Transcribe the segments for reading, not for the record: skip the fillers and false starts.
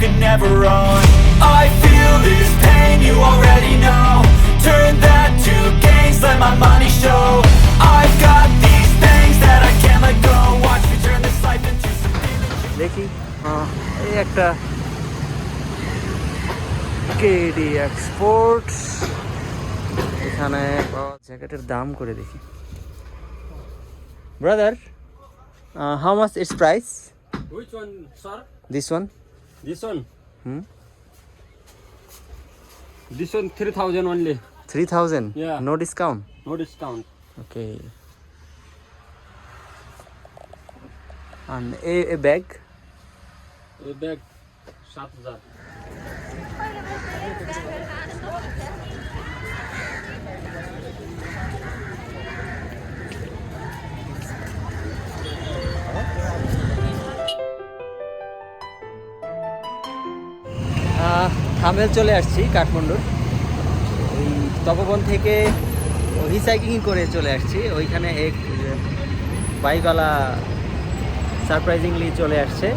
could never run. I feel this pain, you already know. Turn that to gains, let my money show. I've got these things that I can't let go. Watch me turn this life into something that দেখি এই একটা KD export এখানে জ্যাকেটের দাম করে দেখি brother how much it's price Which one, sir? This one This one? This one 3,000 only. 3000 Yeah. no discount No discount. okay and a bag A bag 7,000. Thamel চলে আসছি কাঠমান্ডুর ওই তপবন থেকে রিসাইক্লিং করে চলে আসছি ওইখানে এক বাইকওয়ালা সারপ্রাইজিংলি চলে আসছে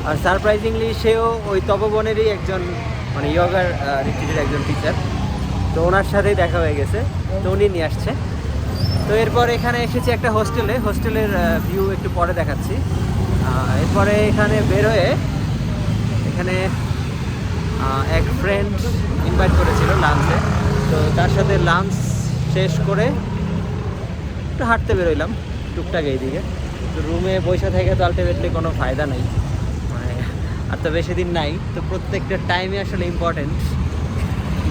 আর সারপ্রাইজিংলি সেও ওই তপবনেরই একজন মানে ইয়োগার রিট্রিটের একজন টিচার তো ওনার সাথেই দেখা হয়ে গেছে তো উনি নিয়ে আসছে তো এরপর এখানে এসেছি একটা হোস্টেলের ভিউ একটু পরে দেখাচ্ছি এরপরে এখানে বের হয়ে এখানে এক ফ্রেন্ড ইনভাইট করেছিল লাঞ্চে তো তার সাথে লাঞ্চ শেষ করে একটু হাঁটতে বেরোইলাম টুকটাক এইদিকে তো রুমে বসে থেকে তো আলটিমেটলি কোনো ফায়দা নেই মানে আর তো বেশি দিন নাই তো প্রত্যেকটা টাইমে আসলে ইম্পর্টেন্ট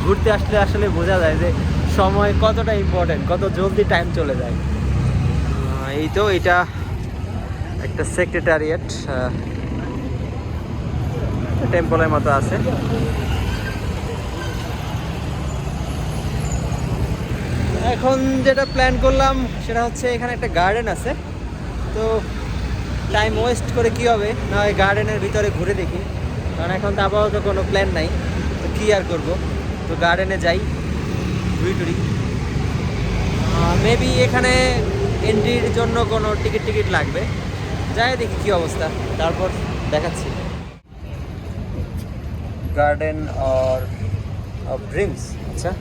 ঘুরতে আসলে আসলে বোঝা যায় যে সময় কতটা ইম্পর্টেন্ট কত জলদি টাইম চলে যায় এই তো এটা একটা সেক্রেটারিয়েট টেম্পলের মতো আছে এখন যেটা প্ল্যান করলাম সেটা হচ্ছে এখানে একটা গার্ডেন আছে তো টাইম ওয়েস্ট করে কি হবে না ওই গার্ডেনের ভিতরে ঘুরে দেখি কারণ এখন তো আপাতত কোনো প্ল্যান নাই তো কী আর করবো তো গার্ডেনে যাই ঘুরি টুরি মেবি এখানে এন্ট্রির জন্য কোনো টিকিট লাগবে যাই দেখি কী অবস্থা তারপর দেখাচ্ছি গার্ডেন और ड्रीम्स अच्छा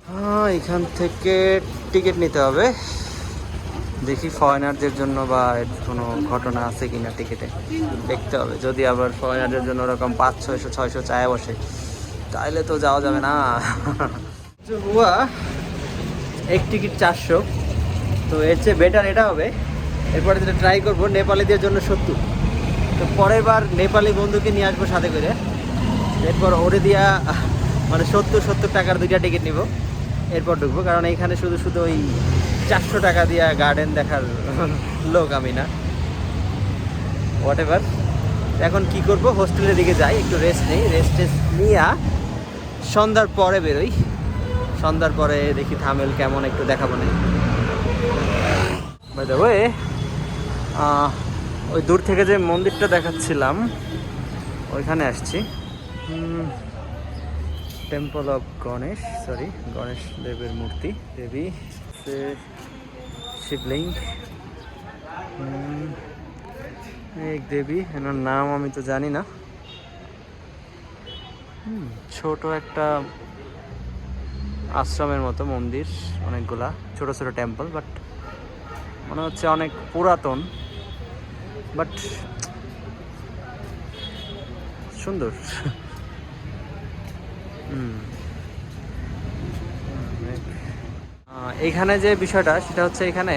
হ্যাঁ এখান থেকে টিকিট নিতে হবে দেখি ফরেনারদের জন্য বা কোনো ঘটনা আছে কিনা টিকিটে দেখতে হবে যদি আবার ফরেনারদের জন্য ওরকম 500-600 চায় বসে তাহলে তো যাওয়া যাবে না হুয়া এক টিকিট 400 তো এর চেয়ে বেটার এটা হবে এরপরে যেটা ট্রাই করবো নেপালিদের জন্য 70 তো পরের বার নেপালি বন্ধুকে নিয়ে আসবো সাথে করে এরপর ওরে দিয়া মানে 70 টাকার 2টা টিকিট নিব এরপর ঢুকবো কারণ এইখানে শুধু ওই 400 টাকা দিয়া গার্ডেন দেখার লোক আমি না হোয়াট এভার এখন কি করব হোস্টেলের দিকে যাই একটু রেস্ট নিয়ে সন্ধ্যার পরে বেরোই সন্ধ্যার পরে দেখি থামেল কেমন একটু দেখাবো না বাই দ্য ওয়ে ওই দূর থেকে যে মন্দিরটা দেখাচ্ছিলাম ওইখানে আসছি টেম্পল অফ গণেশ গণেশ দেবের মূর্তি দেবী শিবলিঙ্গ এক দেবী এনার নাম আমি তো জানি না ছোট একটা আশ্রমের মতো মন্দির অনেকগুলা ছোট ছোট টেম্পল বাট মনে হচ্ছে অনেক পুরাতন বাট সুন্দর এইখানে যে বিষয়টা সেটা হচ্ছে এখানে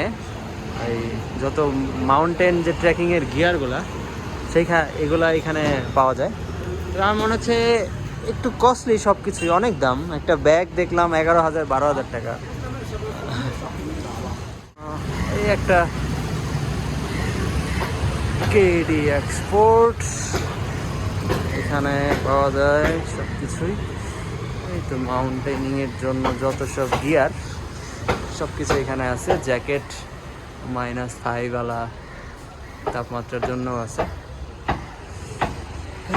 এই যত মাউন্টেন যে ট্রেকিংয়ের গিয়ারগুলা এগুলা এখানে পাওয়া যায় তো আমার মনে হচ্ছে একটু কস্টলি সব কিছুই অনেক দাম একটা ব্যাগ দেখলাম 11,000-12,000 টাকা এই একটা কেডি এক্সপোর্ট এখানে পাওয়া যায় সব কিছুই এই তো মাউন্টেনিংয়ের জন্য যত সব গিয়ার সব কিছু এখানে আছে জ্যাকেট -5 वाला তাপমাত্রার জন্য আছে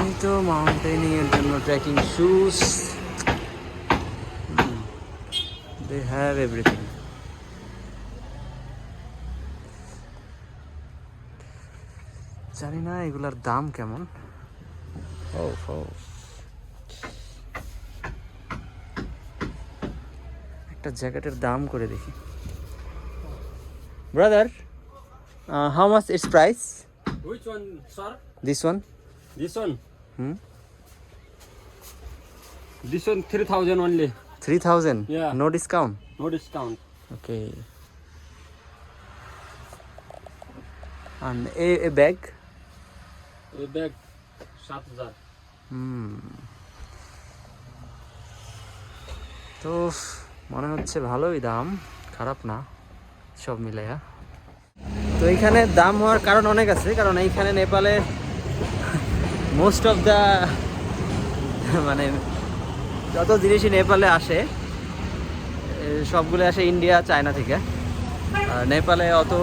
এই তো মাউন্টেনিং এর জন্য trekking shoes they have everything জানি না এগুলার দাম কেমন। ও একটা জ্যাকেটের দাম করে দেখি। Brother, how much it's price? Which one, sir? This one? This one? Hmm, This one 3,000 only. 3000? Yeah. No discount? No discount. Okay. And a bag? A bag 7,000. তো মনে হচ্ছে ভালোই দাম, খারাপ না সব মিলাইয়া। তো এইখানে দাম হওয়ার কারণ অনেক আছে, কারণ এইখানে নেপালে মোস্ট অফ দ্য মানে যত জিনিসই নেপালে আসে সবগুলো আসে ইন্ডিয়া চায়না থেকে। আর নেপালে অত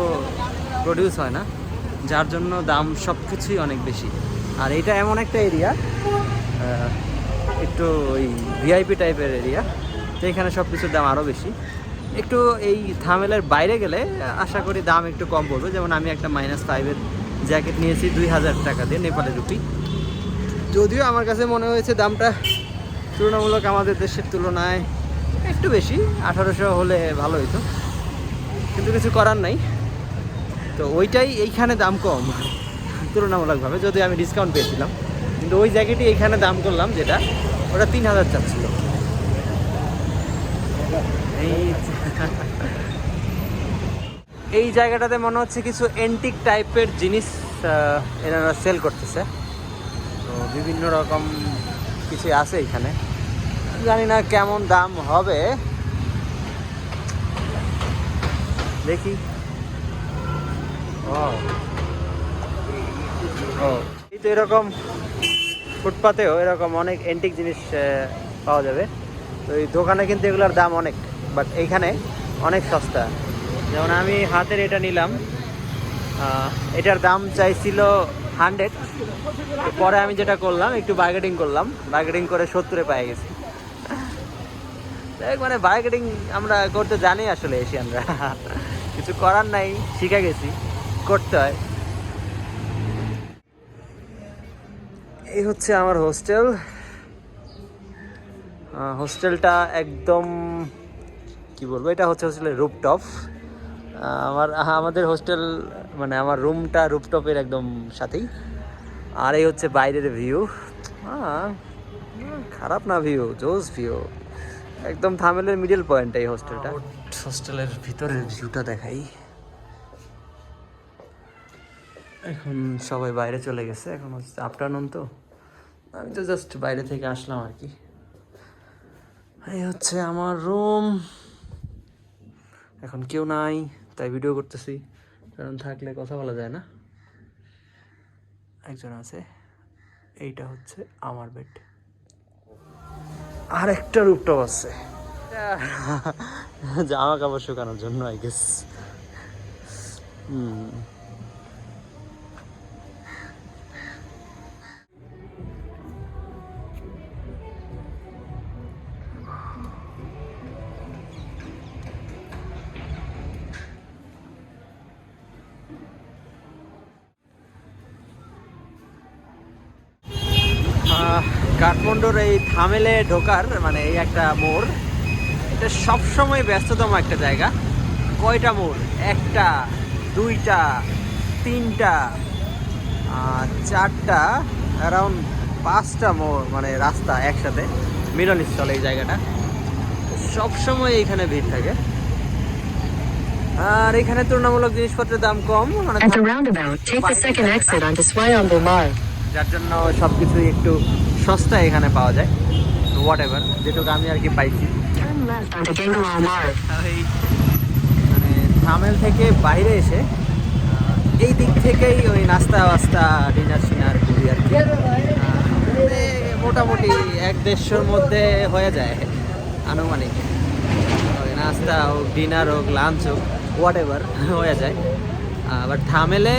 প্রডিউস হয় না, যার জন্য দাম সব কিছুই অনেক বেশি। আর এটা এমন একটা এরিয়া, একটু ওই ভিআইপি টাইপের এরিয়া, তো এখানে সব কিছুর দাম আরও বেশি। একটু এই থামেলের বাইরে গেলে আশা করি দাম একটু কম পড়বে। যেমন আমি একটা -5-এর জ্যাকেট নিয়েছি 2000 টাকা দিয়ে, নেপালি রুপি। যদিও আমার কাছে মনে হয়েছে দামটা তুলনামূলক আমাদের দেশের তুলনায় একটু বেশি, 1800 হলে ভালো হতো, কিন্তু কিছু করার নাই। তো ওইটাই এইখানে দাম কম তুলনামূলকভাবে, যদিও আমি ডিসকাউন্ট পেয়েছিলাম। কিন্তু ওই জ্যাকেটই এইখানে দাম করলাম যেটা, ওটা 3000 চাচ্ছিল। এই জায়গাটাতে মনে হচ্ছে কিছু এন্টিক টাইপের জিনিস এনারা সেল করতেছে। তো বিভিন্ন রকম কিছু আছে এখানে, জানি না কেমন দাম হবে, দেখি। এই তো এরকম ফুটপাতেও এরকম অনেক এন্টিক জিনিস পাওয়া যাবে। তো এই দোকানে কিন্তু এগুলোর দাম অনেক, বাট এইখানে অনেক সস্তা। যেমন আমি হাতের এটা নিলাম, এটার দাম চাইছিল 100, পরে আমি যেটা করলাম একটু বার্গেটিং করলাম, বার্গেটিং করে 70-এ পেয়ে গেছি। মানে বার্গেটিং আমরা করতে জানি আসলে এশিয়ানরা, কিছু করার নাই, শিখে গেছি, করতে হয়। এই হচ্ছে আমার হোস্টেল। হোস্টেলটা একদম কি বলবো, এটা হচ্ছে হোস্টেলের রুপটপ। আমাদের হোস্টেল মানে আমার রুমটা রুপটপের একদম সাথেই। আর এই হচ্ছে বাইরের ভিউ, খারাপ না ভিউ, জোস ভিউ, একদম থামেলের মিডল পয়েন্ট এই হোস্টেলটা। হোস্টেলের ভিতরের ভিউটা দেখাই। এখন সবাই বাইরে চলে গেছে, এখন হচ্ছে আফটারনুন, তো আমি তো জাস্ট বাইরে থেকে আসলাম আর কি। এই হচ্ছে আমার রুম, এখন কেউ নাই তাই ভিডিও করতেছি, কারণ থাকলে কথা বলা যায় না। একজন আছে, এইটা হচ্ছে আমার বেড, আর একটা রুপটপ আছে জামা কাপড় শুকানোর জন্য আই গেস। কাঠমান্ডুর এই থামেলে ঢোকার মানে এই একটা মোড়, এটা সবসময় ব্যস্ততম একটা জায়গা। কয়টা মোড়? 1টা, 2টা, 3টা, 4টা, অ্যারাউন্ড 5টা মোড়, মানে রাস্তা একসাথে মিলনস্থল এই জায়গাটা। সবসময় এইখানে ভিড় থাকে, আর এখানে তুলনামূলক জিনিসপত্রের দাম কম, মানে যার জন্য সব কিছুই একটু সস্তা এখানে পাওয়া যায়। তো হোয়াট এভার, যেটুকু আমি আর কি পাইছি। মানে থামেল থেকে বাইরে এসে এই দিক থেকেই ওই নাস্তা ওয়াস্তা ডিনার সিনার করি আর কি। মোটামুটি 1-150-র মধ্যে হয়ে যায় আনুমানিক, নাস্তা হোক, ডিনার হোক, লাঞ্চ হোক, হোয়াট এভার হয়ে যায়। বাট থামেলে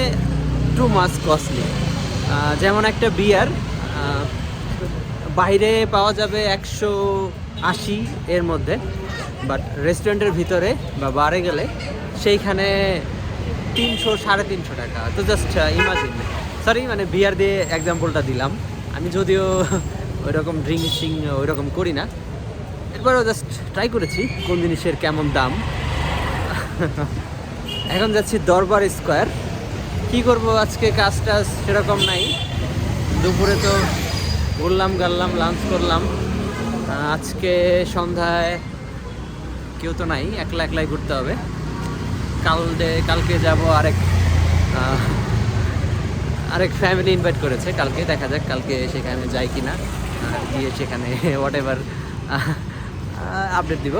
টু মাচ কস্টলি। যেমন একটা বিয়ার বাইরে পাওয়া যাবে 180 এর মধ্যে, বাট রেস্টুরেন্টের ভিতরে বা বারে গেলে সেইখানে 300-350 টাকা। তো জাস্ট ইমাজিন, সরি মানে বিয়ার দিয়ে এক্সাম্পলটা দিলাম। আমি যদিও ওই রকম ড্রিঙ্কিং ওই রকম করি না, এরপরও জাস্ট ট্রাই করেছি কোন জিনিসের কেমন দাম। এখন যাচ্ছি দরবার স্কোয়ার। কি করব, আজকে কাজ টাজ সেরকম নাই। দুপুরে তো ঘুরলাম গাল্লাম, লাঞ্চ করলাম। আজকে সন্ধ্যায় কেউ তো নাই, একলাই ঘুরতে হবে। কালকে যাব আরেক ফ্যামিলি ইনভাইট করেছে কালকে, দেখা যাক কালকে সেখানে যাই কিনা, গিয়ে সেখানে হোয়াট এভার আপডেট দিব।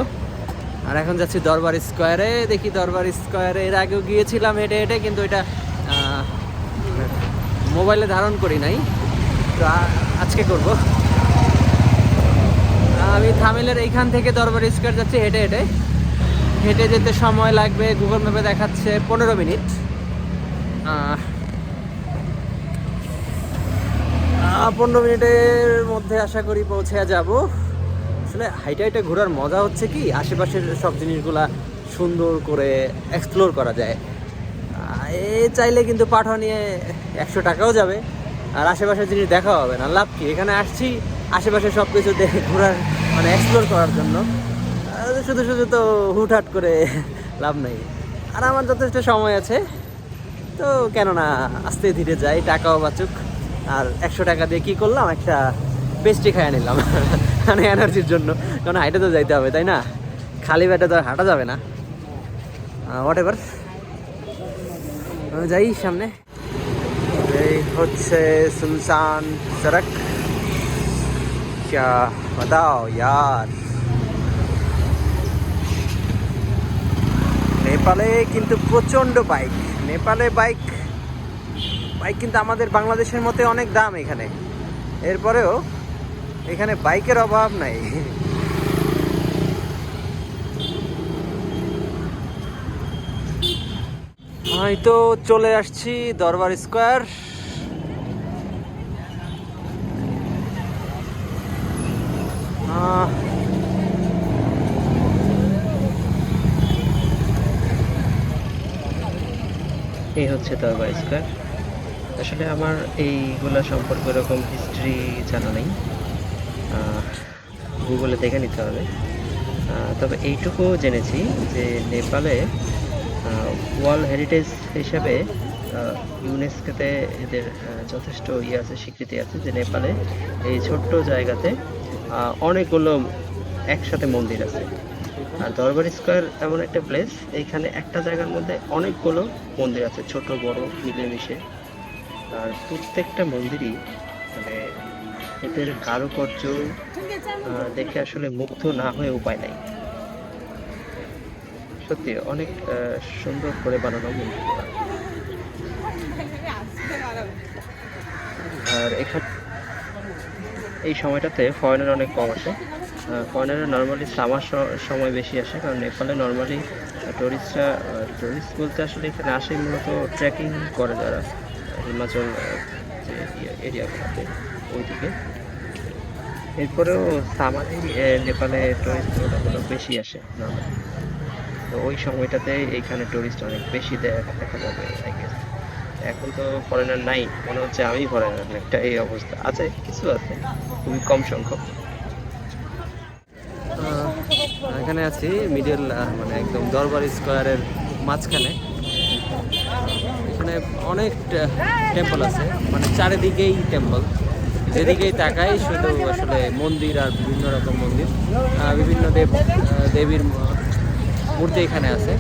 আর এখন যাচ্ছি দরবার স্কোয়ারে, দেখি দরবার স্কোয়ারে এর আগেও গিয়েছিলাম হেঁটে হেঁটে, কিন্তু এটা মোবাইলে ধারণ করি নাই, তো আজকে করব। আমি থামেলের এইখান থেকে দরবার স্কোয়ার যাচ্ছি হেঁটে হেঁটে। হেঁটে যেতে সময় লাগবে, গুগল ম্যাপে দেখাচ্ছে 15 মিনিট। 15 মিনিটের মধ্যে আশা করি পৌঁছে যাব। আসলে হাইটে ঘোরার মজা হচ্ছে কি, আশেপাশের সব জিনিসগুলা সুন্দর করে এক্সপ্লোর করা যায়। চাইলে কিন্তু পাঠা নিয়ে 100 টাকাও যাবে, আর আশেপাশের জিনিস দেখা হবে না। লাভ কি, এখানে আসছি আশেপাশে সব কিছু ঘোরার মানে এক্সপ্লোর করার জন্য, শুধু তো হুটহাট করে লাভ নেই। আর আমার যথেষ্ট সময় আছে, তো কেননা আস্তে ধীরে যাই, টাকাও বাঁচুক। আর 100 টাকা দিয়ে কী করলাম, একটা পেস্ট্রি খাইয়ে নিলাম মানে এনার্জির জন্য, কারণ হাইটে তো যাইতে হবে, তাই না? খালি পেটে তো হাঁটা যাবে না। হোয়াট এভার, যাই সামনে। এই হচ্ছে সুনসান সড়ক। क्या बताओ यार, নেপালে কিন্তু প্রচণ্ড বাইক। নেপালে বাইক কিন্তু আমাদের বাংলাদেশের মতো অনেক দাম এখানে, এরপরেও এখানে বাইকের অভাব নাই। হয়তো চলে আসছি দরবার স্কোয়ার। এই হচ্ছে দরবার স্কোয়ার। আসলে আমার এইগুলা সম্পর্কে এরকম হিস্ট্রি জানা নেই, গুগলে দেখে নিতে হবে। তবে এইটুকু জেনেছি যে নেপালে ওয়ার্ল্ড হেরিটেজ হিসেবে ইউনেস্কোতে এদের যথেষ্ট আছে, স্বীকৃতি আছে, যে নেপালে এই ছোট্ট জায়গাতে অনেকগুলো একসাথে মন্দির আছে। আর দরবার স্কোয়ার এমন একটা প্লেস, এইখানে একটা জায়গার মধ্যে অনেকগুলো মন্দির আছে, ছোট বড় মিলেমিশে। আর প্রত্যেকটা মন্দিরই মানে এদের কারুকার্য দেখে আসলে মুগ্ধ না হয়ে উপায় নাই। সত্যি অনেক সুন্দর করে বানানো মন্দিরগুলো। আর এখানে এই সময়টাতে ফরেনার অনেক কম আসে। ফরেনাররা নর্মালি সামার সময় বেশি আসে, কারণ নেপালে নর্মালি টুরিস্ট বলতে আসলে এখানে আসে মূলত ট্রেকিং করে যারা হিমাচল যে এরিয়াগুলোতে ওইদিকে। এরপরেও সামারে নেপালে টুরিস্টগুলো বেশি আসে নর্মালি, তো ওই সময়টাতে এইখানে টুরিস্ট অনেক বেশি দেখা যাবে আই গেস। এখন তো ফরেনার নাই, মনে হচ্ছে আমি ফরেনার একটা এই অবস্থা আছে, কিছু আছে খুবই কম সংখ্যক। এখানে আছি মিডল মানে একদম দরবার স্কোয়ারের মাঝখানে। এখানে অনেক টেম্পল আছে, মানে চারিদিকেই টেম্পল, যেদিকেই তাকাই শুধু আসলে মন্দির আর বিভিন্ন রকম মন্দির, বিভিন্ন দেবীর মূর্তি এখানে আছে।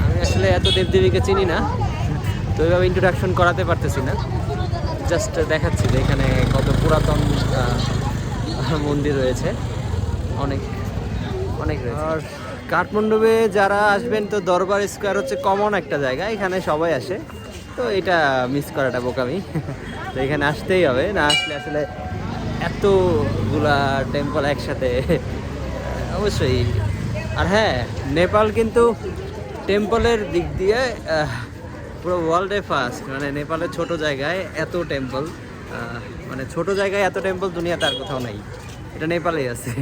আমি আসলে এত দেবদেবীকে চিনি না, তো এইভাবে ইন্ট্রোডাকশন করাতে পারতেছি না, জাস্ট দেখাচ্ছি যে এখানে কত পুরাতন মন্দির রয়েছে, অনেক রয়েছে। আর কাঠমান্ডুতে যারা আসবেন তো দরবার স্কোয়ার হচ্ছে কমন একটা জায়গা, এখানে সবাই আসে, তো এটা মিস করাটা বোকামি। তো এখানে আসতেই হবে, না আসলে আসলে এতগুলা টেম্পল একসাথে অবশ্যই। আর হ্যাঁ, নেপাল কিন্তু টেম্পলের দিক দিয়ে পুরো ওয়ার্ল্ডে ফার্স্ট, মানে নেপালের ছোট জায়গায় এত টেম্পল, মানে ছোট জায়গায় এত টেম্পল দুনিয়াতে আর কোথাও নাই, এটা নেপালেই আছে।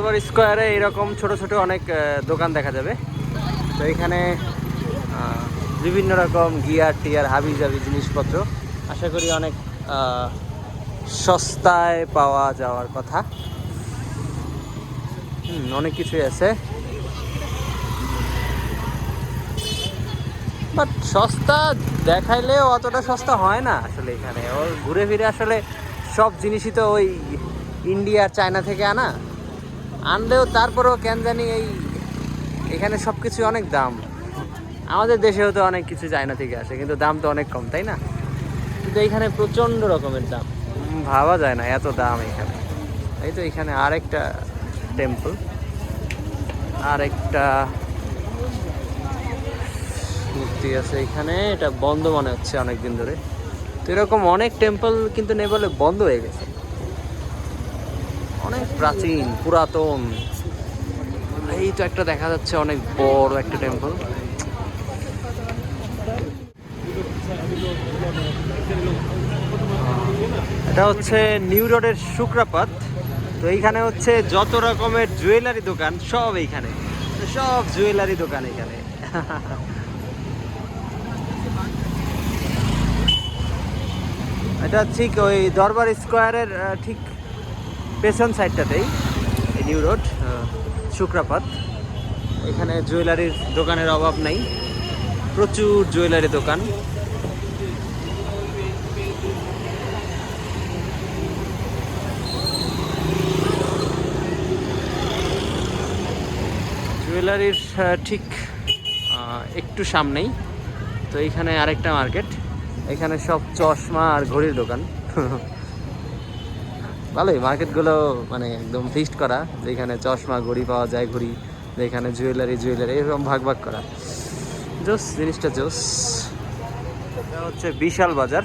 দরবার স্কোয়ারে এরকম ছোট ছোট অনেক দোকান দেখা যাবে। তো এখানে বিভিন্ন রকম গিয়ার টিয়ার হাবি জাবি জিনিসপত্র আশা করি অনেক সস্তায় পাওয়া যাওয়ার কথা। অনেক কিছুই আছে, বাট সস্তা দেখাইলেও অতটা সস্তা হয় না আসলে। এখানে ওর ঘুরে ফিরে আসলে সব জিনিসই তো ওই ইন্ডিয়া চায়না থেকে আনলেও তারপরেও কেন জানি এখানে সব কিছু অনেক দাম। আমাদের দেশেও তো অনেক কিছু চায়না থেকে আসে, কিন্তু দাম তো অনেক কম, তাই না? কিন্তু এখানে প্রচণ্ড রকমের দাম, ভাবা যায় না এত দাম এখানে। এই তো এখানে আরেকটা টেম্পল, আরেকটা মূর্তি আছে এখানে, এটা বন্ধ মনে হচ্ছে অনেকদিন ধরে। তো এরকম অনেক টেম্পল কিন্তু নেপালে বন্ধ হয়ে গেছে, অনেক প্রাচীন পুরাতন। এই তো একটা দেখা যাচ্ছে অনেক বড় একটা টেম্পল। এটা হচ্ছে নিউ রোডের শুক্রাপাত। তো এইখানে হচ্ছে যত রকমের জুয়েলারি দোকান সব এইখানে, সব জুয়েলারি দোকান এখানে। এটা ঠিক ওই দরবার স্কোয়ারের ঠিক পেছন সাইডটাতেই এই নিউ রোড শুক্রাপাত। এখানে জুয়েলারির দোকানের অভাব নাই, প্রচুর জুয়েলারি দোকান। জুয়েলারির ঠিক একটু সামনেই তো এইখানে আরেকটা মার্কেট, এখানে সব চশমা আর ঘড়ির দোকান। ভালোই মার্কেটগুলো, মানে একদম ফিক্সড করা, যেখানে চশমা ঘড়ি পাওয়া যায়, ঘড়ি যেখানে জুয়েলারি এরকম ভাগ ভাগ করা। জোস জিনিসটা জোস। এটা হচ্ছে বিশাল বাজার।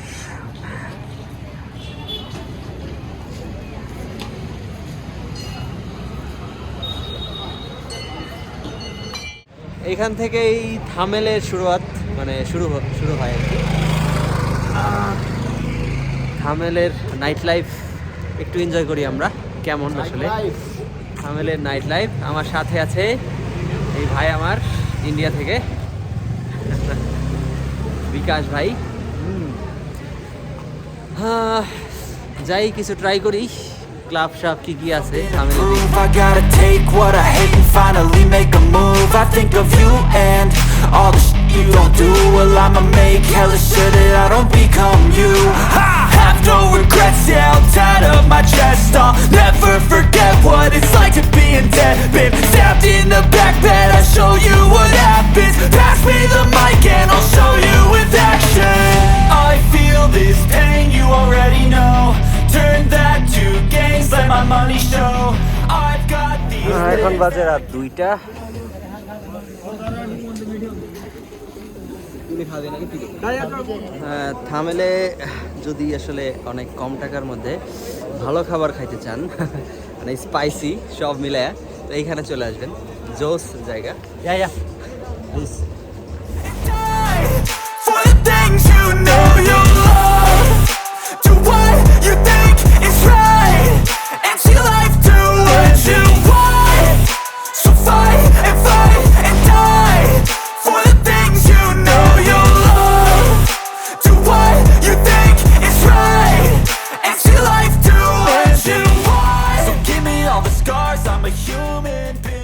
এইখান থেকেই থামেলের শুরুয়াত, মানে শুরু হয় আর কি। থামেলের নাইট লাইফ একটু এনজয় করি আমরা, কেমন আসলে থামেলের নাইট লাইফ। আমার সাথে আছে এই ভাই আমার ইন্ডিয়া থেকে, বিকাশ ভাই। যাই কিছু ট্রাই করি, ক্লাব শাপ কি আছে থামেলে। I gotta take what I hate and finally make a move. I think of you and all the shit you don't do. Well, I'ma make hella sure that I don't become you. I have no regrets, yeah, I'll tie up my chest. I'll never forget what it's like to be in debt. Been stabbed in the back bed, I'll show you what happens. Pass me the mic and I'll show you with action. I feel this pain, you already know. Turn that to gains, let my money show. I've got these এখন বাজে রাত 2টা। থামেলে যদি আসলে অনেক কম টাকার মধ্যে ভালো খাবার খাইতে চান, মানে স্পাইসি সব মিলে, তো এইখানে চলে আসবেন, জোস জায়গা। for the things you know you love. Do what you think is right, and see life do what you want. So fight and die for the things you know you love. Do what you think is right, and see life do what you want. So give me all the scars, I'm a human being.